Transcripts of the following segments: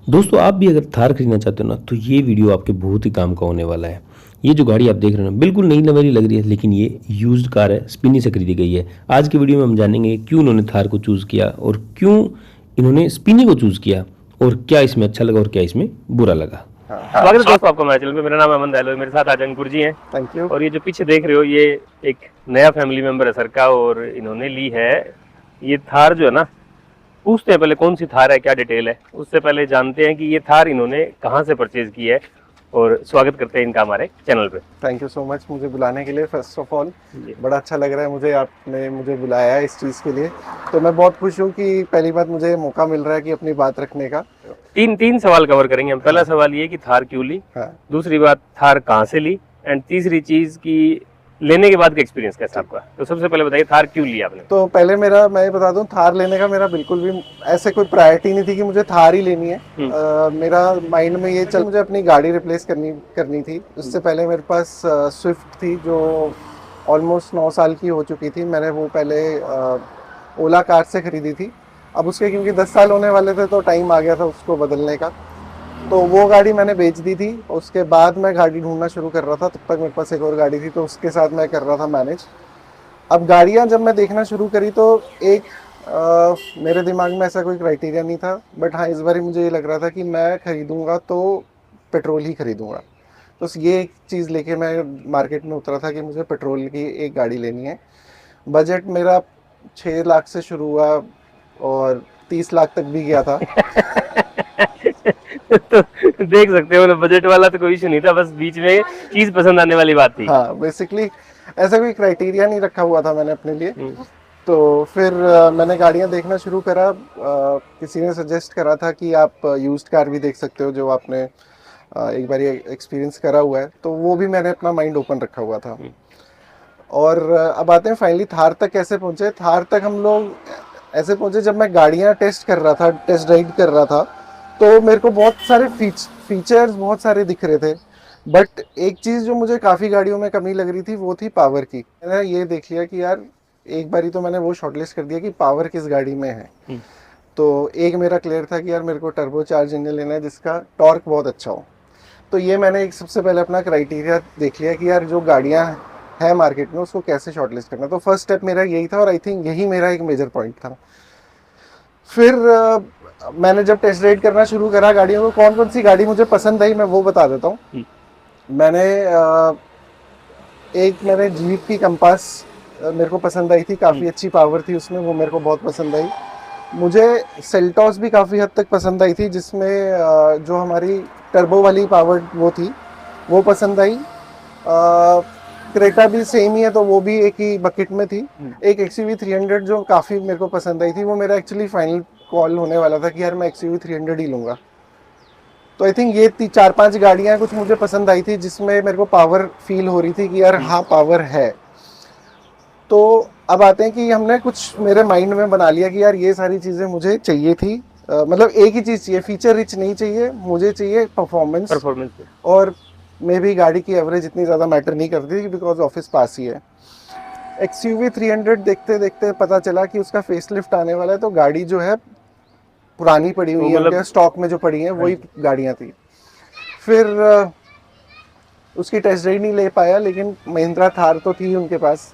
दोस्तों आप भी अगर थार खरीदना चाहते हो ना तो ये वीडियो आपके बहुत ही काम का होने वाला है। ये जो गाड़ी आप देख रहे हो ना बिल्कुल नई नवेली लग रही है, लेकिन ये यूज्ड कार है, स्पिनी से खरीदी गई है। आज की वीडियो में हम जानेंगे क्यों उन्होंने थार को चूज़ किया और क्यों इन्होंने स्पिनी को चूज़ किया और क्या इसमें अच्छा लगा और क्या इसमें बुरा लगा। स्वागत है दोस्तों आपका हमारे चैनल पे। मेरा नाम अमन दहलो है, मेरे साथ आज अंकुर जी हैं। Thank you. और ये जो पीछे देख रहे हो ये एक नया फैमिली मेंबर है सर का, और इन्होंने ली है ये थार जो है ना। पूछते हैं पहले कौन सी थार है, क्या डिटेल है, उससे पहले जानते हैं कि ये थार इन्होंने कहाँ से परचेज की है। और स्वागत करते हैं इनका हमारे चैनल पे। थैंक यू सो मच मुझे बुलाने के लिए। फर्स्ट ऑफ ऑल बड़ा अच्छा लग रहा है मुझे, आपने मुझे बुलाया है इस चीज़ के लिए, तो मैं बहुत खुश हूँ कि पहली बात मुझे मौका मिल रहा है कि अपनी बात रखने का। तीन सवाल कवर करेंगे हम। पहला सवाल ये कि थार क्यों ली, दूसरी बात थार कहाँ से ली, एंड तीसरी चीज की लेने के बाद का एक्सपीरियंस कैसा आपका। तो सबसे पहले बताइए थार क्यों लिया आपने। तो पहले मैं बता दूं, थार लेने का मेरा बिल्कुल भी ऐसे कोई प्रायोरिटी नहीं थी कि मुझे थार ही लेनी है। मेरा माइंड में ये चल मुझे अपनी गाड़ी रिप्लेस करनी थी। उससे पहले मेरे पास स्विफ्ट थी जो ऑलमोस्ट 9 साल की हो चुकी थी। मैंने वो पहले ओला कार से खरीदी थी। अब उसके क्योंकि 10 साल होने वाले थे तो टाइम आ गया था उसको बदलने का, तो वो गाड़ी मैंने बेच दी थी। उसके बाद मैं गाड़ी ढूंढना शुरू कर रहा था, तब तक मेरे पास एक और गाड़ी थी तो उसके साथ मैं कर रहा था मैनेज। अब गाड़ियां जब मैं देखना शुरू करी तो एक मेरे दिमाग में ऐसा कोई क्राइटेरिया नहीं था, बट हाँ इस बार मुझे ये लग रहा था कि मैं खरीदूंगा तो पेट्रोल ही खरीदूंगा। तो ये एक चीज़ लेके मैं मार्केट में उतरा था कि मुझे पेट्रोल की एक गाड़ी लेनी है। बजट मेरा 6 लाख से शुरू हुआ और 30 लाख तक भी गया था। तो देख सकते हो बजट वाला तो कोई इशू नहीं था, बस बीच में चीज पसंद आने वाली बात थी। हाँ बेसिकली ऐसा कोई क्राइटेरिया नहीं रखा हुआ था मैंने अपने लिए। तो फिर मैंने गाड़ियाँ देखना शुरू करा। किसी ने सजेस्ट करा था कि आप यूज्ड कार भी देख सकते हो जो आपने एक बार एक्सपीरियंस करा हुआ है, तो वो भी मैंने अपना माइंड ओपन रखा हुआ था। और अब आते हैं फाइनली थार तक कैसे पहुंचे। थार तक हम लोग ऐसे पहुंचे जब मैं गाड़ियाँ टेस्ट कर रहा था, टेस्ट राइड कर रहा था, तो मेरे को बहुत सारे फीचर्स बहुत सारे दिख रहे थे। बट एक चीज़ जो मुझे काफ़ी गाड़ियों में कमी लग रही थी वो थी पावर की। मैंने ये देख लिया कि यार एक बारी तो मैंने वो शॉर्टलिस्ट कर दिया कि पावर किस गाड़ी में है। तो एक मेरा क्लियर था कि यार मेरे को टर्बो चार्ज इंजन लेना है जिसका टॉर्क बहुत अच्छा हो। तो ये मैंने एक सबसे पहले अपना क्राइटेरिया देख लिया कि यार जो गाड़ियाँ है मार्केट में उसको कैसे शॉर्टलिस्ट करना। तो फर्स्ट स्टेप मेरा यही था और आई थिंक यही मेरा एक मेजर पॉइंट था। फिर मैंने जब टेस्ट राइड करना शुरू करा गाड़ियों को, कौन कौन सी गाड़ी मुझे पसंद आई मैं वो बता देता हूँ। मैंने जीप की कंपास मेरे को पसंद आई थी, काफ़ी अच्छी पावर थी उसमें, वो मेरे को बहुत पसंद आई। मुझे सेल्टॉस भी काफ़ी हद तक पसंद आई थी, जिसमें जो हमारी टर्बो वाली पावर वो थी वो पसंद आई। क्रेटा भी सेम ही है तो वो भी एक ही बकेट में थी। एक XUV 300 जो काफ़ी मेरे को पसंद आई थी, वो मेरा एक्चुअली फाइनल कॉल होने वाला था कि यार मैं XUV 300 ही लूँगा। तो आई थिंक ये 4-5 गाड़ियाँ कुछ मुझे पसंद आई थी जिसमें मेरे को पावर फील हो रही थी कि यार हाँ पावर है। तो अब आते हैं कि हमने कुछ मेरे माइंड में बना लिया कि यार ये सारी चीज़ें मुझे चाहिए थी। मतलब एक ही चीज़ चाहिए, फीचर रिच नहीं चाहिए, मुझे चाहिए परफॉर्मेंस। और मे भी गाड़ी की एवरेज इतनी ज़्यादा मैटर नहीं करती बिकॉज ऑफिस पास ही है। XUV 300 देखते देखते पता चला कि उसका फेसलिफ्ट आने वाला है, तो गाड़ी जो है पुरानी पड़ी हुई है, मतलब स्टॉक में जो पड़ी हैं वही गाड़ियाँ थी। फिर उसकी टेस्ट राइड नहीं ले पाया, लेकिन महिंद्रा थार तो थी उनके पास,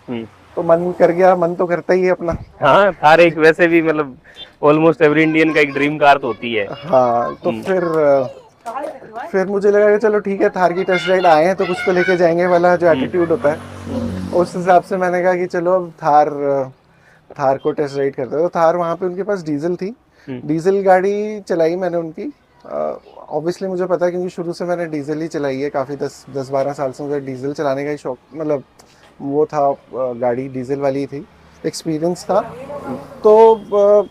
तो मन कर गया, मन तो करता ही है अपना। हाँ थार एक वैसे भी मतलब ऑलमोस्ट एवरी इंडियन का एक ड्रीम कार तो होती है। हाँ तो फिर मुझे लगा कि चलो ठीक है, थार की टेस्ट राइड आए हैं तो कुछ तो लेके जाएंगे वाला जो एटीट्यूड होता है, उस हिसाब से मैंने कहा कि चलो अब थार को टेस्ट राइड करते हैं। तो थार वहाँ पे उनके पास डीजल थी, डीजल गाड़ी चलाई मैंने उनकी। ऑब्वियसली मुझे पता है क्योंकि शुरू से मैंने डीजल ही चलाई है, काफ़ी 10-12 साल से मुझे डीजल चलाने का ही शौक, मतलब वो था, गाड़ी डीजल वाली थी, एक्सपीरियंस था। तो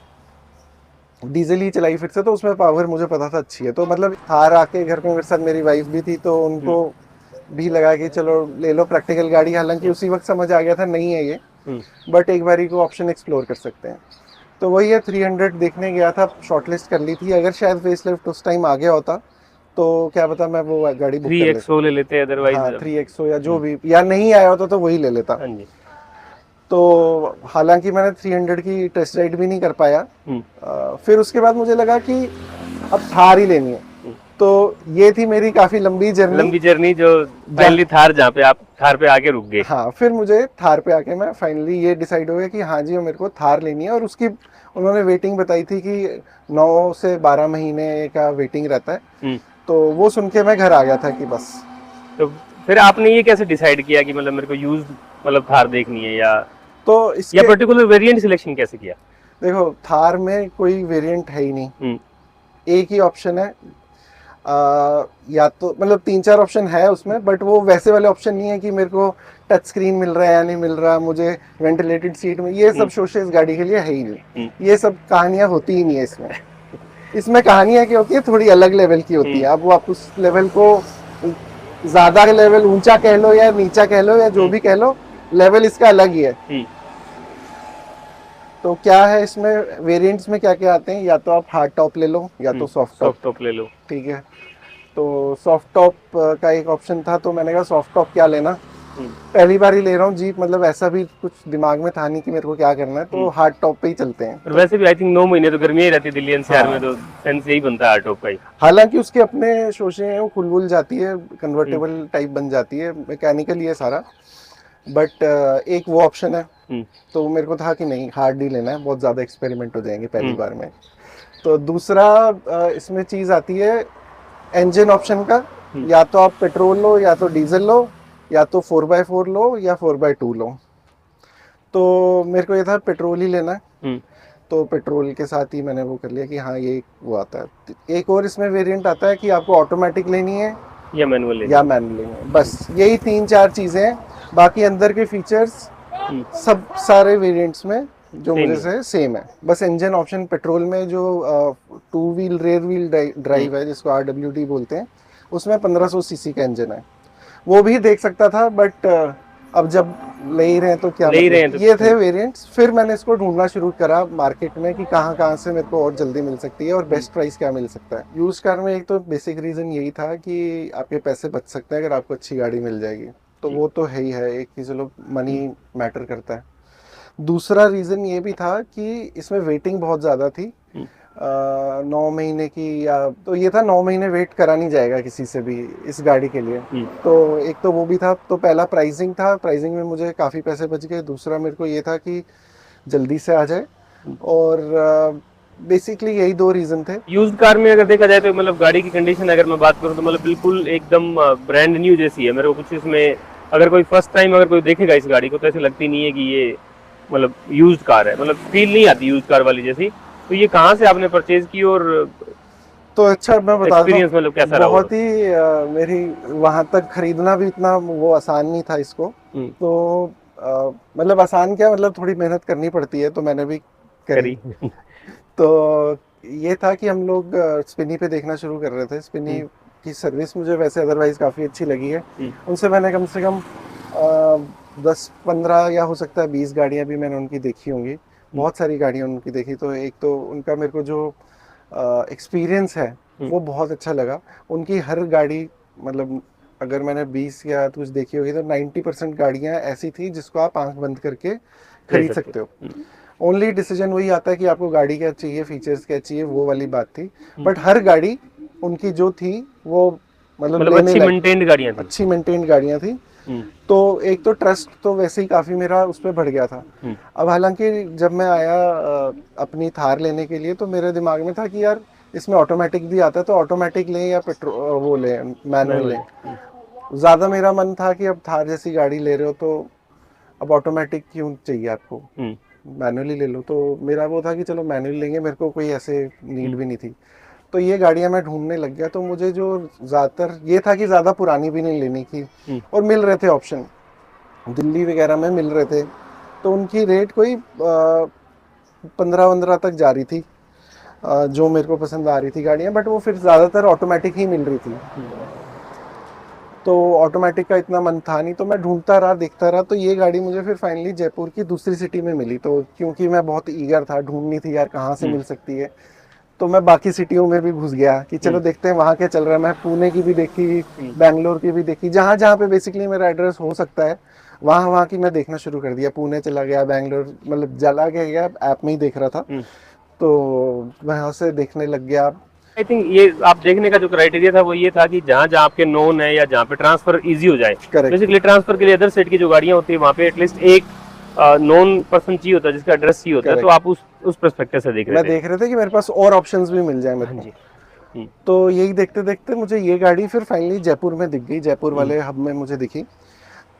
डीजल ही चलाई फिर से, तो उसमें पावर मुझे पता था अच्छी है। तो मतलब थार आके घर में मेरे साथ मेरी वाइफ भी थी, तो उनको भी लगा कि चलो ले लो प्रैक्टिकल गाड़ी। हालांकि उसी वक्त समझ आ गया था नहीं है ये, बट एक बारी को ऑप्शन एक्सप्लोर कर सकते हैं। तो वही है, 300 देखने गया था, शॉर्टलिस्ट कर ली थी। अगर शायद फेसलिफ्ट उस टाइम आ गया होता तो क्या पता मैं वो गाड़ी बुक कर लेता। 3XO ले लेते अदरवाइज। हाँ 3XO या जो भी, या नहीं आया होता तो वही ले लेता। तो हालांकि मैंने 300 की टेस्ट राइड भी नहीं कर पाया। फिर उसके बाद मुझे लगा कि अब थार ही लेनी है। तो ये थी मेरी काफी लंबी जर्नी जो फाइनली थार, जहाँ पे आप थार पे आके रुक गए। हाँ, फिर मुझे थार पे आके मैं फाइनली ये डिसाइड हो गया कि हाँ जी मेरे को थार लेनी है। और उसकी उन्होंने वेटिंग बताई थी कि 9 से 12 महीने का वेटिंग रहता है। तो वो सुन के मैं घर आ गया था कि बस। तो फिर आपने ये कैसे डिसाइड किया कि मतलब मेरे को यूज्ड मतलब थार देखनी है, या पर्टिकुलर वेरिएंट सिलेक्शन कैसे किया? देखो, थार में कोई वेरिएंट है ही नहीं, एक ही ऑप्शन है। या तो मतलब 3-4 ऑप्शन है उसमें, बट वो वैसे वाले ऑप्शन नहीं है कि मेरे को टच स्क्रीन मिल रहा है या नहीं मिल रहा, मुझे वेंटिलेटेड सीट में, ये सब शोशे इस गाड़ी के लिए है ही नहीं। ये सब कहानियां होती ही नहीं है इसमें। इसमें कहानियां क्या होती है, थोड़ी अलग लेवल की होती है। अब वो आप उस लेवल को ज्यादा लेवल ऊंचा कह लो या नीचा कह लो या जो भी कह लो, लेवल इसका अलग ही है। तो क्या है इसमें वेरिएंट्स में क्या क्या आते हैं, या तो आप हार्ड टॉप ले लो या तो सॉफ्ट टॉप ले लो। ठीक है, तो सॉफ्ट टॉप का एक ऑप्शन था, तो मैंने कहा सॉफ्ट टॉप क्या लेना, पहली बार ही ले रहा हूँ जीप, मतलब ऐसा भी कुछ दिमाग में था नहीं कि मेरे को क्या करना है, तो हार्ड टॉप पे ही चलते हैं। और वैसे भी आई थिंक 9 महीने तो गर्मी ही रहती है दिल्ली एनसीआर में, तो सेंस यही बनता है हार्ड टॉप का ही। हालांकि उसके अपने शोशे हैं, वो खुल जाती है, कन्वर्टेबल टाइप बन जाती है, मैकेनिकल ही है सारा, बट एक वो ऑप्शन है। तो मेरे को था कि नहीं, हार्ड ही लेना है, बहुत ज़्यादा एक्सपेरिमेंट हो जाएंगे पहली बार में। तो दूसरा इसमें चीज़ आती है इंजन ऑप्शन का, या तो आप पेट्रोल लो या तो डीजल लो या तो 4x4 लो या 4x2 लो। तो मेरे को ये था पेट्रोल ही लेना है, तो पेट्रोल के साथ ही मैंने वो कर लिया कि हाँ ये वो आता है। एक और इसमें वेरिएंट आता है कि आपको ऑटोमेटिक लेनी है या मैनुअल लेनी है, बस यही 3-4 चीज़ें हैं। बाकी अंदर के फीचर्स सब सारे वेरिएंट्स में जो मुझे से सेम है। बस इंजन ऑप्शन पेट्रोल में जो 2 व्हील रेयर व्हील ड्राइव है, जिसको RWD बोलते हैं, उसमें 1500 सीसी का इंजन है। वो भी देख सकता था, बट अब जब ले ही रहे हैं तो क्या ले रहे हैं, तो ये थे वेरिएंट्स। फिर मैंने इसको ढूंढना शुरू करा मार्केट में कि कहाँ से मेरे को और जल्दी मिल सकती है और बेस्ट प्राइस क्या मिल सकता है। यूज कार में एक तो बेसिक रीजन यही था कि आपके पैसे बच सकते हैं अगर आपको अच्छी गाड़ी मिल जाएगी, तो वो तो है ही है एक कि चलो मनी मैटर करता है। दूसरा रीज़न ये भी था कि इसमें वेटिंग बहुत ज़्यादा थी, 9 महीने की, या तो ये था 9 महीने वेट करा नहीं जाएगा किसी से भी इस गाड़ी के लिए। तो एक तो वो भी था, तो पहला प्राइसिंग था, प्राइसिंग में मुझे काफ़ी पैसे बच गए। दूसरा मेरे को ये था कि जल्दी से आ जाए, और बेसिकली यही 2 रीज़न थे। यूज्ड कार में अगर देखा जाए तो मतलब गाड़ी की कंडीशन अगर मैं बात करूँ तो मतलब बिल्कुल एकदम ब्रांड न्यू जैसी है। मेरे को कुछ इसमें अगर कोई फर्स्ट टाइम अगर कोई देखेगा इस गाड़ी को तो ऐसे लगती नहीं है कि ये मतलब यूज्ड कार है, मतलब फील नहीं आती यूज्ड कार वाली जैसी। तो ये कहाँ से आपने परचेज की, और तो अच्छा मैं बता दूं, मतलब कैसा रहा? बहुत ही मेरी वहां तक खरीदना भी इतना वो आसान नहीं था इसको। तो मतलब आसान क्या, मतलब थोड़ी मेहनत करनी पड़ती है, तो मैंने भी करी। तो ये था कि हम लोग स्पिनी पे देखना शुरू कर रहे थे। स्पिनी की सर्विस मुझे वैसे अदरवाइज काफ़ी अच्छी लगी है। उनसे मैंने कम से कम 10-15 या हो सकता है 20 गाड़ियाँ भी मैंने उनकी देखी होंगी, बहुत सारी गाड़ियाँ उनकी देखी। तो एक तो उनका मेरे को जो एक्सपीरियंस है वो बहुत अच्छा लगा। उनकी हर गाड़ी, मतलब अगर मैंने 20 या कुछ देखी होगी तो 90% गाड़ियाँ ऐसी थी जिसको आप आंख बंद करके खरीद सकते हो। ओनली डिसीजन वही आता है कि आपको गाड़ी क्या चाहिए, फीचर्स क्या चाहिए, वो वाली बात थी। बट हर गाड़ी उनकी जो थी वो मतलब अच्छी मेंटेन्ड गाड़ियाँ थी। तो एक तो ट्रस्ट तो वैसे ही काफ़ी मेरा उस पर बढ़ गया था। अब हालांकि जब मैं आया अपनी थार लेने के लिए, तो मेरे दिमाग में था कि यार इसमें ऑटोमेटिक भी आता है, तो ऑटोमेटिक लें या पेट्रोल वो लें, मैनुअल लें। ज़्यादा मेरा मन था कि अब थार जैसी गाड़ी ले रहे हो तो अब ऑटोमेटिक क्यों चाहिए आपको, मैनुअली ले लो। तो मेरा वो था कि चलो मैनुअल लेंगे, मेरे को कोई ऐसे नीड भी नहीं थी। तो ये गाड़ियाँ मैं ढूंढने लग गया। तो मुझे जो ज़्यादातर ये था कि ज़्यादा पुरानी भी नहीं लेनी थी, और मिल रहे थे ऑप्शन, दिल्ली वगैरह में मिल रहे थे। तो उनकी रेट कोई 15-15 तक जा रही थी, जो मेरे को पसंद आ रही थी गाड़ियाँ। बट वो फिर ज़्यादातर ऑटोमेटिक ही मिल रही थी, तो ऑटोमेटिक का इतना मन था नहीं। तो मैं ढूंढता रहा, देखता रहा। तो ये गाड़ी मुझे फिर फाइनली जयपुर की दूसरी सिटी में मिली। तो क्योंकि मैं बहुत ईगर था, ढूंढनी थी यार कहाँ से मिल सकती है, तो मैं बाकी सिटियों में भी घुस गया कि चलो देखते हैं वहाँ क्या चल रहा है। मैं पुणे की भी देखी, बैंगलोर की भी देखी, जहाँ जहाँ पे बेसिकली मेरा एड्रेस हो सकता है वहाँ की मैं देखना शुरू कर दिया। पुणे चला गया, बैंगलोर मतलब चला गया, ऐप में ही देख रहा था। तो वहाँ से देखने लग गया। आई थिंक ये आप देखने का जो क्राइटेरिया था वो ये था कि जहाँ जहाँ आपके नोन है या जहाँ पे ट्रांसफर इजी हो जाए। बेसिकली ट्रांसफर के लिए अदर स्टेट की जो गाड़ियाँ होती है वहाँ पे एटलीस्ट एक नॉन पर्सन चाहिए होता है जिसका एड्रेस चाहिए होता है, तो आप उस पर्सपेक्टिव से देख रहे थे। मैं देख रहे थे कि मेरे पास और ऑप्शंस भी मिल जाए मेरे को। तो यही देखते देखते मुझे ये गाड़ी फिर फाइनली जयपुर में दिख गई, जयपुर वाले हब में मुझे दिखी।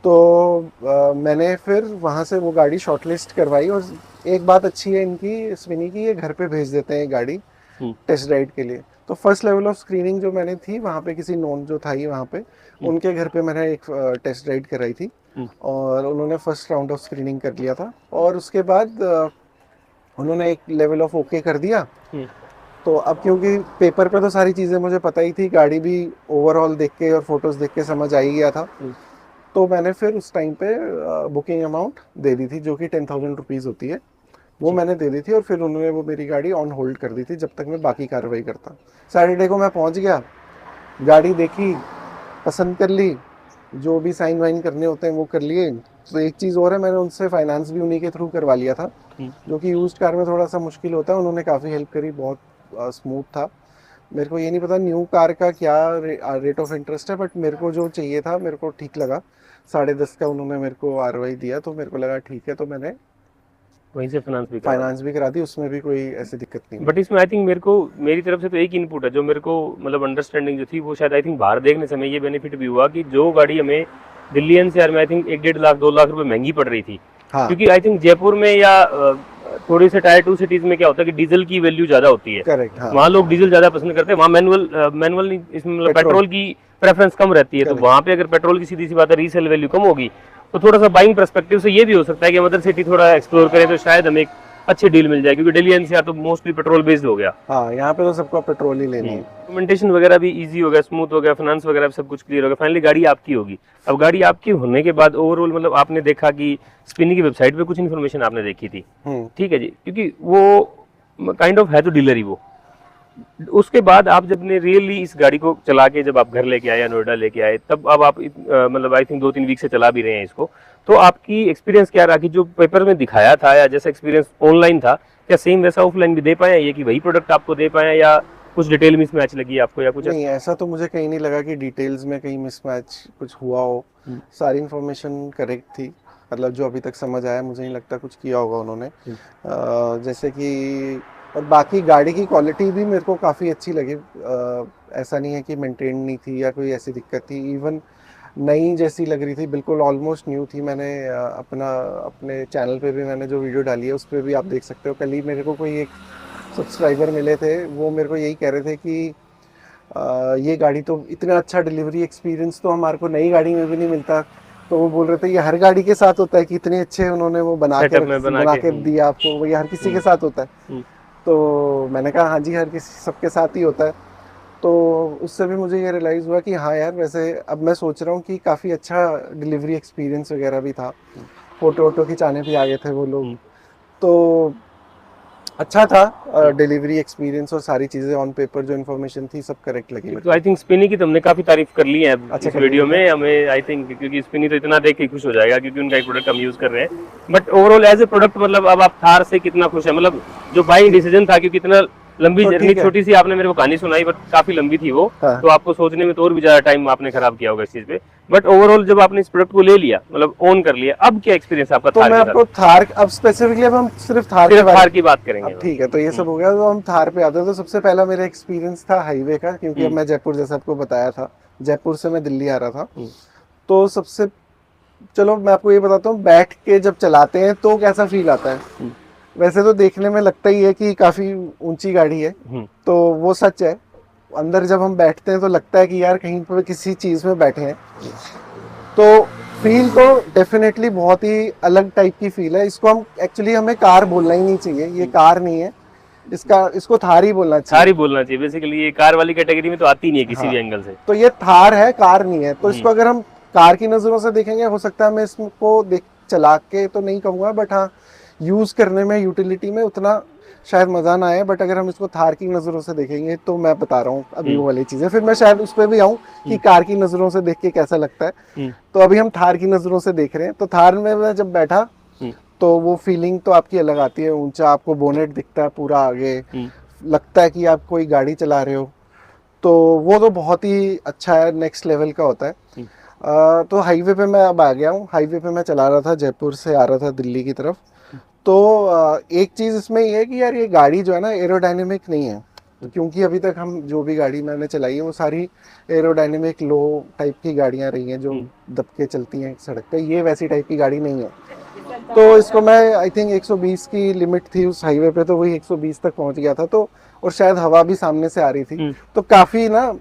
तो मैंने फिर वहाँ से वो गाड़ी शॉर्टलिस्ट करवाई। और एक बात अच्छी है इनकी स्विनी की, ये घर पे भेज देते हैं गाड़ी टेस्ट राइड के लिए। तो फर्स्ट लेवल ऑफ स्क्रीनिंग जो मैंने थी वहाँ पे किसी नोन जो था ही वहाँ पे, उनके घर पे मैंने एक टेस्ट राइड कराई थी और उन्होंने फर्स्ट राउंड ऑफ स्क्रीनिंग कर लिया था। और उसके बाद उन्होंने एक लेवल ऑफ ओके कर दिया। तो अब क्योंकि पेपर पे तो सारी चीज़ें मुझे पता ही थी, गाड़ी भी ओवरऑल देख के और फोटोज़ देख के समझ आ ही गया था। तो मैंने फिर उस टाइम पे बुकिंग अमाउंट दे दी थी जो कि 10,000 रुपीज़ होती है, वो मैंने दे दी थी। और फिर उन्होंने वो मेरी गाड़ी ऑन होल्ड कर दी थी जब तक मैं बाकी कार्रवाई करता। सैटरडे को मैं पहुंच गया, गाड़ी देखी, पसंद कर ली, जो भी साइन वाइन करने होते हैं वो कर लिए। तो एक चीज़ और है, मैंने उनसे फाइनेंस भी उन्हीं के थ्रू करवा लिया था, जो कि यूज्ड कार में थोड़ा सा मुश्किल होता है। उन्होंने काफ़ी हेल्प करी, बहुत स्मूथ था। मेरे को ये नहीं पता न्यू कार का क्या रेट ऑफ इंटरेस्ट है, बट मेरे को जो चाहिए था मेरे को ठीक लगा। 10.5 का उन्होंने मेरे को ROI दिया, तो मेरे को लगा ठीक है, तो मैंने वहीं से फाइनेंस भी करा दी। उसमें भी कोई ऐसी दिक्कत नहीं। बट इसमें आई थिंक मेरी तरफ से तो एक इनपुट है जो मेरे को मतलब अंडरस्टैंडिंग जो थी वो शायद आई थिंक बाहर देखने समय ये बेनिफिट भी हुआ कि जो गाड़ी हमें दिल्ली NCR में आई थिंक 1-1.5 लाख 2 लाख रुपए महंगी पड़ रही थी। हाँ। क्योंकि आई थिंक जयपुर में या थोड़ी से टायर 2 सिटीज में क्या होता है कि डीजल की वैल्यू ज्यादा होती है। करेक्ट। हाँ। वहाँ लोग डीजल ज्यादा पसंद करते हैं, वहाँ मैनुअल नहीं, इसमें मतलब पेट्रोल की प्रेफरेंस कम रहती है। तो वहाँ पे अगर पेट्रोल की सीधी सी बात है रीसेल वैल्यू कम होगी तो थोड़ा सा बाइंग पर्सपेक्टिव से ये भी हो सकता है कि अदर सिटी थोड़ा एक्सप्लोर करें तो शायद हमें अच्छी डील मिल जाए, क्योंकि दिल्ली NCR तो मोस्टली पेट्रोल बेस्ड हो गया। हाँ, यहाँ पे तो सबको पेट्रोल ही लेनी है। डॉक्यूमेंटेशन वगैरह भी इजी हो गया, स्मूथ हो गया, फाइनेंस वगैरह सब कुछ क्लियर हो गया। फाइनली गाड़ी आपकी होगी। अब गाड़ी आपकी होने के बाद ओवरऑल मतलब आपने देखा कि स्पिनी की वेबसाइट पे कुछ इन्फॉर्मेशन आपने देखी थी, ठीक है जी, क्योंकि वो काइंड ऑफ है तो डीलर ही वो। उसके बाद आप जब ने रियली इस गाड़ी को चला के जब आप घर लेके आए या नोएडा लेके आए, तब अब आप मतलब आई थिंक 2-3 वीक से चला भी रहे हैं इसको, तो आपकी एक्सपीरियंस क्या रहा कि जो पेपर में दिखाया था या जैसा एक्सपीरियंस ऑनलाइन था, क्या सेम वैसा ऑफलाइन भी दे पाए, ये कि वही प्रोडक्ट आपको दे पाए या कुछ डिटेल मिसमैच लगी आपको या कुछ? नहीं, ऐसा तो मुझे कहीं नहीं लगा कि डिटेल्स में कहीं मिसमैच कुछ हुआ हो। सारी इन्फॉर्मेशन करेक्ट थी, मतलब जो अभी तक समझ आया मुझे नहीं लगता कुछ किया होगा उन्होंने। जैसे कि और बाकी गाड़ी की क्वालिटी भी मेरे को काफ़ी अच्छी लगी। ऐसा नहीं है कि मेंटेन नहीं थी या कोई ऐसी दिक्कत थी, इवन नई जैसी लग रही थी, बिल्कुल ऑलमोस्ट न्यू थी। मैंने अपने चैनल पे भी मैंने जो वीडियो डाली है उस पर भी आप देख सकते हो। कल ही मेरे को कोई एक सब्सक्राइबर मिले थे, वो मेरे को यही कह रहे थे कि ये गाड़ी तो इतना अच्छा डिलीवरी एक्सपीरियंस तो हमारे को नई गाड़ी में भी नहीं मिलता। तो वो बोल रहे थे ये हर गाड़ी के साथ होता है कि इतने अच्छे उन्होंने वो बना के दिया आपको, वो ये हर किसी के साथ होता है। तो मैंने कहा हाँ जी, हर किसी सबके साथ ही होता है। तो उससे भी मुझे ये रियलाइज़ हुआ कि हाँ यार, वैसे अब मैं सोच रहा हूँ कि काफ़ी अच्छा डिलीवरी एक्सपीरियंस वगैरह भी था। फ़ोटो वोटो खिंचाने भी आ गए थे वो लोग, तो अच्छा था डिलीवरी एक्सपीरियंस और सारी चीज़ें ऑन पेपर जो इन्फॉर्मेशन थी सब करेक्ट लगी। तो आई थिंक स्पिनी की तुमने काफ़ी तारीफ कर ली है इस वीडियो में हमें, आई थिंक, क्योंकि स्पिनी तो इतना देख के खुश हो जाएगा क्योंकि उनका एक प्रोडक्ट हम यूज़ कर रहे हैं। But overall as a product मतलब अब आप थार से कितना खुश है? मतलब जो बाइंग डिसीजन था, क्योंकि इतना लंबी जर्नी, छोटी सी आपने मेरे को कहानी सुनाई बट काफी लंबी थी वो। हाँ। तो आपको सोचने में तो और भी ज्यादा टाइम आपने खराब किया होगा इस चीज पे। बट ओवरऑल जब आपने इस प्रोडक्ट को ले लिया, मतलब ऑन कर लिया, अब क्या एक्सपीरियंस आपका? तो मैं आपको थार, अब स्पेसिफिकली अब हम सिर्फ थार की बात करेंगे। ठीक है, तो ये सब हो गया, तो हम थार पे आते हैं। तो सबसे पहला मेरा एक्सपीरियंस था हाईवे का, क्योंकि अब मैं जयपुर, जैसा आपको बताया था, जयपुर से मैं दिल्ली आ रहा था। तो सबसे, चलो मैं आपको ये बताता हूँ, बैठ के जब चलाते हैं तो कैसा फील आता है। वैसे तो देखने में लगता ही है कि काफी ऊंची गाड़ी है, तो वो सच है। अंदर जब हम बैठते हैं तो लगता है कि यार कहीं पर किसी चीज में बैठे हैं। तो फील तो डेफिनेटली बहुत ही अलग टाइप की फील है। इसको हम एक्चुअली, हमें कार बोलना ही नहीं चाहिए, ये कार नहीं है, इसको थार ही बोलना चाहिए। थार ही बोलना चाहिए, बेसिकली ये कार वाली कैटेगरी में तो आती नहीं है किसी भी एंगल से। तो ये थार है, कार नहीं है। तो इसको अगर हम कार की नजरों से देखेंगे, हो सकता है मैं इसको चला के तो नहीं कहूँगा, बट हाँ यूज करने में, यूटिलिटी में उतना शायद मजा ना आए। बट अगर हम इसको थार की नजरों से देखेंगे तो मैं बता रहा हूँ अभी वो वाली चीजें, फिर मैं शायद उस पर भी आऊँ कि कार की नजरों से देख के कैसा लगता है। तो अभी हम थार की नजरों से देख रहे हैं। तो थार में मैं जब बैठा तो वो फीलिंग तो आपकी अलग आती है। ऊंचा आपको बोनेट दिखता है पूरा आगे, लगता है कि आप कोई गाड़ी चला रहे हो, तो वो तो बहुत ही अच्छा है, नेक्स्ट लेवल का होता है। तो हाईवे पे मैं अब आ गया हूँ। हाईवे पे मैं चला रहा था, जयपुर से आ रहा था दिल्ली की तरफ। तो एक चीज़ इसमें ये है कि यार ये गाड़ी जो है ना एरोडायनेमिक नहीं है, क्योंकि अभी तक हम जो भी गाड़ी मैंने चलाई है वो सारी एरोडायनेमिक लो टाइप की गाड़ियाँ रही हैं, जो दबके चलती हैं सड़क पे। ये वैसी टाइप की गाड़ी नहीं है। तो इसको मैं आई थिंक 120 की लिमिट थी उस हाईवे पे, तो वही 120 तक पहुंच गया था। तो और शायद हवा भी सामने से आ रही थी, तो काफ़ी ना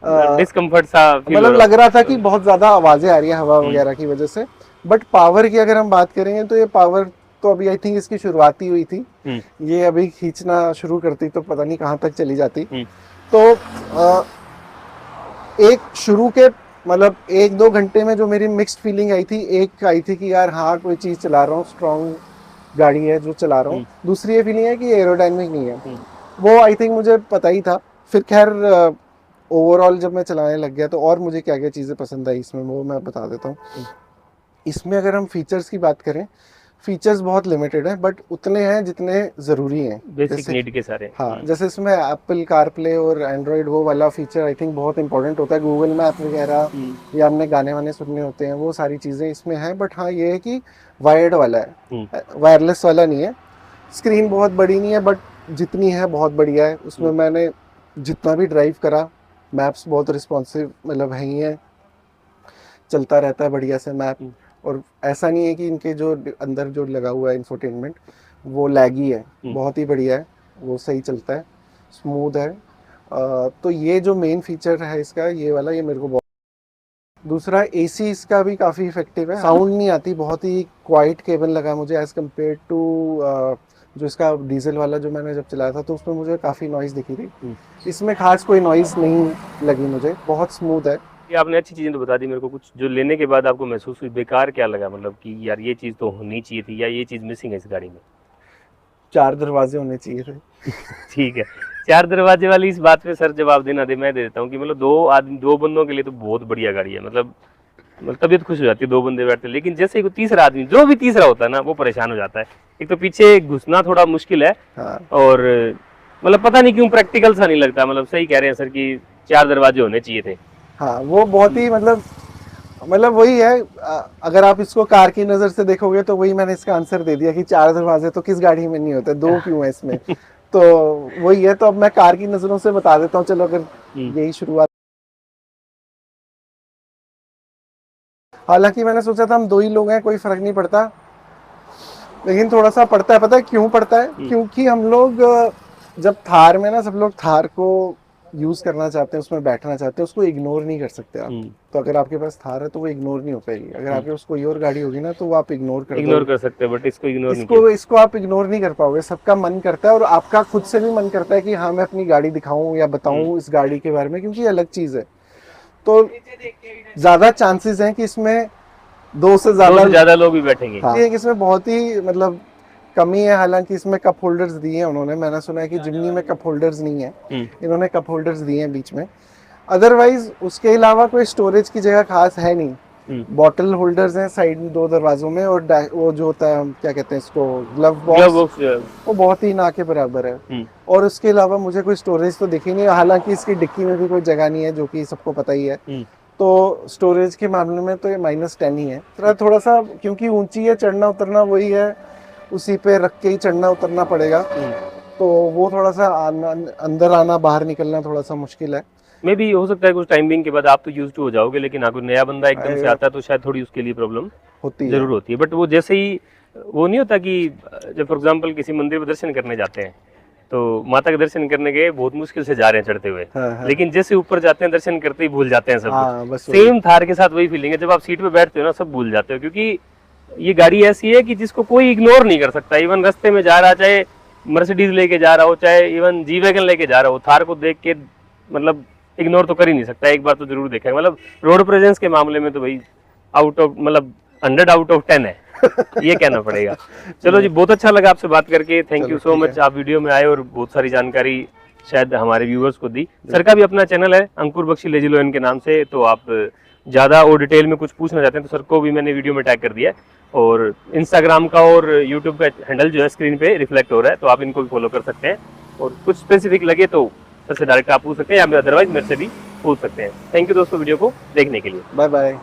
डिस्कम्फर्ट सा मतलब लग रहा था कि बहुत ज़्यादा आवाज़ें आ रही हैं हवा वगैरह की वजह से। बट पावर की अगर हम बात करेंगे तो ये पावर तो अभी आई थिंक इसकी शुरुआत ही हुई थी। ये अभी खींचना शुरू करती तो पता नहीं कहाँ तक चली जाती। तो एक शुरू के मतलब 1-2 घंटे में जो मेरी मिक्स्ड फीलिंग आई थी, एक आई थी कि यार हाँ कोई चीज़ चला रहा हूँ, स्ट्रॉन्ग गाड़ी है जो चला रहा हूँ। दूसरी ये फीलिंग है कि एरोडायनेमिक नहीं है, वो आई थिंक मुझे पता ही था। फिर खैर ओवरऑल जब मैं चलाने लग गया तो और मुझे क्या क्या चीज़ें पसंद आई इसमें वो मैं बता देता हूँ। इसमें अगर हम फीचर्स की बात करें, फीचर्स बहुत लिमिटेड हैं, बट उतने हैं जितने ज़रूरी हैं, बेसिक नीड के सारे। हाँ, जैसे इसमें एप्पल कारप्ले और एंड्रॉयड वो वाला फीचर आई थिंक बहुत इंपॉर्टेंट होता है। गूगल मैप वगैरह या हमने गाने वाने सुनने होते हैं, वो सारी चीज़ें इसमें हैं। बट हाँ ये है कि वायर्ड वाला है, वायरलेस वाला नहीं है। स्क्रीन बहुत बड़ी नहीं है, बट जितनी है बहुत बढ़िया है। उसमें मैंने जितना भी ड्राइव करा, मैप्स बहुत रिस्पॉन्सिव मतलब है ही है, चलता रहता है बढ़िया से मैप। और ऐसा नहीं है कि इनके जो अंदर जो लगा हुआ है इंफोटेनमेंट वो लैगी है, बहुत ही बढ़िया है, वो सही चलता है, स्मूथ है। तो ये जो मेन फीचर है इसका ये वाला, ये मेरे को बहुत। दूसरा एसी इसका भी काफ़ी इफेक्टिव है, साउंड नहीं आती, बहुत ही क्वाइट केबल लगा मुझे एज़ कम्पेयर टू जो इसका डीजल वाला जो मैंने जब चलाया था, तो उसमें मुझे काफ़ी नॉइज़ दिखी थी। इसमें खास कोई नॉइज़ नहीं लगी मुझे, बहुत स्मूथ है। ये आपने अच्छी चीज़ें तो बता दी मेरे को। कुछ जो लेने के बाद आपको महसूस हुई बेकार क्या लगा, मतलब कि यार ये चीज़ तो होनी चाहिए थी या ये चीज़ मिसिंग है इस गाड़ी में? 4 दरवाजे होने चाहिए थे। ठीक है, 4 दरवाजे वाली इस बात पे सर जवाब देना दे मैं दे देता हूँ कि मतलब 2 बंदों के लिए तो बहुत बढ़िया गाड़ी है। मतलब तबीयत खुश हो जाती है 2 बंदे बैठते, लेकिन जैसे ही कोई तीसरा आदमी, जो भी तीसरा होता है ना, वो परेशान हो जाता है। एक तो पीछे घुसना थोड़ा मुश्किल है, हाँ। और मतलब पता नहीं क्यों प्रैक्टिकल सा नहीं लगता। मतलब सही कह रहे हैं सर कि 4 दरवाजे होने चाहिए थे। हाँ, वो बहुत ही मतलब वही है। अगर आप इसको कार की नज़र से देखोगे तो वही मैंने इसका आंसर दे दिया कि 4 दरवाजे तो किस गाड़ी में नहीं होते, 2 क्यों है इसमें। तो वही है। तो अब मैं कार की नज़रों से बता देता हूँ, चलो अगर यही शुरुआत। हालांकि मैंने सोचा था हम 2 ही लोग हैं, कोई फर्क नहीं पड़ता, लेकिन थोड़ा सा पड़ता है। पता है क्यों पड़ता है? क्योंकि हम लोग जब थार में ना, सब लोग थार को यूज करना चाहते हैं, उसमें बैठना चाहते हैं, उसको इग्नोर नहीं कर सकते आप। तो अगर आपके पास थार है तो वो इग्नोर नहीं हो पाएगी। अगर आपके पास कोई और गाड़ी होगी ना तो वो आप इग्नोर कर सकते हैं, बट इसको इग्नोर इसको आप इग्नोर नहीं कर पाओगे। सबका मन करता है, और आपका खुद से भी मन करता है कि हाँ मैं अपनी गाड़ी दिखाऊं या बताऊं इस गाड़ी के बारे में, क्योंकि अलग चीज है। तो ज्यादा चांसेस हैं कि इसमें 2 से ज्यादा लोग भी बैठेंगे। हाँ। इसमें बहुत ही मतलब कमी है। हालांकि इसमें कप होल्डर्स दिए हैं उन्होंने, मैंने सुना है कि जिमनी में कप होल्डर्स नहीं है, इन्होंने कप होल्डर्स दिए हैं बीच में। अदरवाइज उसके अलावा कोई स्टोरेज की जगह खास है नहीं। बॉटल होल्डर्स हैं साइड में 2 दरवाजों में, और वो जो होता है क्या कहते हैं इसको, ग्लव बॉक्स, वो बहुत ही ना के बराबर है। और उसके अलावा मुझे कोई स्टोरेज तो दिखी नहीं। हालांकि इसकी डिक्की में भी कोई जगह नहीं है, जो कि सबको पता ही है। तो स्टोरेज के मामले में तो ये -10 ही है। थोड़ा सा क्योंकि ऊंची है, चढ़ना उतरना वही है, उसी पे रख के ही चढ़ना उतरना पड़ेगा। तो वो थोड़ा सा अंदर आना बाहर निकलना थोड़ा सा मुश्किल है। मे भी हो सकता है कुछ टाइमिंग के बाद आप तो यूज्ड टू हो जाओगे, लेकिन अगर नया बंदा एकदम से आता है तो शायद थोड़ी उसके लिए प्रॉब्लम जरूर होती है। बट वो जैसे ही वो नहीं होता कि जब फॉर एग्जांपल किसी मंदिर में दर्शन करने जाते हैं, तो माता के दर्शन करने गए बहुत मुश्किल से जा रहे हैं चढ़ते हुए, लेकिन जैसे ऊपर जाते हैं दर्शन करते ही भूल जाते हैं सब। सेम थार के साथ वही फीलिंग है, जब आप सीट पे बैठते हो ना सब भूल जाते हो, क्योंकि ये गाड़ी ऐसी है कि जिसको कोई इग्नोर नहीं कर सकता। इवन रास्ते में जा रहा, चाहे मर्सिडीज लेके जा रहा हो, चाहे इवन जी वैगन लेके जा रहा हो, थार को देख के मतलब इग्नोर तो कर ही नहीं सकता। एक बार तो जरूर देखा है। मतलब रोड प्रेजेंस के मामले में तो भाई आउट ऑफ मतलब 100 आउट ऑफ 10 है ये कहना पड़ेगा। चलो जी, बहुत अच्छा लगा आपसे बात करके। थैंक यू सो मच, आप वीडियो में आए और बहुत सारी जानकारी शायद हमारे व्यूअर्स को दी। सर का भी अपना चैनल है अंकुर बख्शी लेजिलोन के नाम से, तो आप ज़्यादा और डिटेल में कुछ पूछना चाहते हैं तो सर को भी मैंने वीडियो में टैग कर दिया है। और इंस्टाग्राम का और यूट्यूब का हैंडल जो है स्क्रीन पे रिफ्लेक्ट हो रहा है, तो आप इनको भी फॉलो कर सकते हैं। और कुछ स्पेसिफिक लगे तो सर से डायरेक्ट आप पूछ सकते हैं या अदरवाइज मेरे से भी पूछ सकते हैं। थैंक यू दोस्तों वीडियो को देखने के लिए। Bye bye.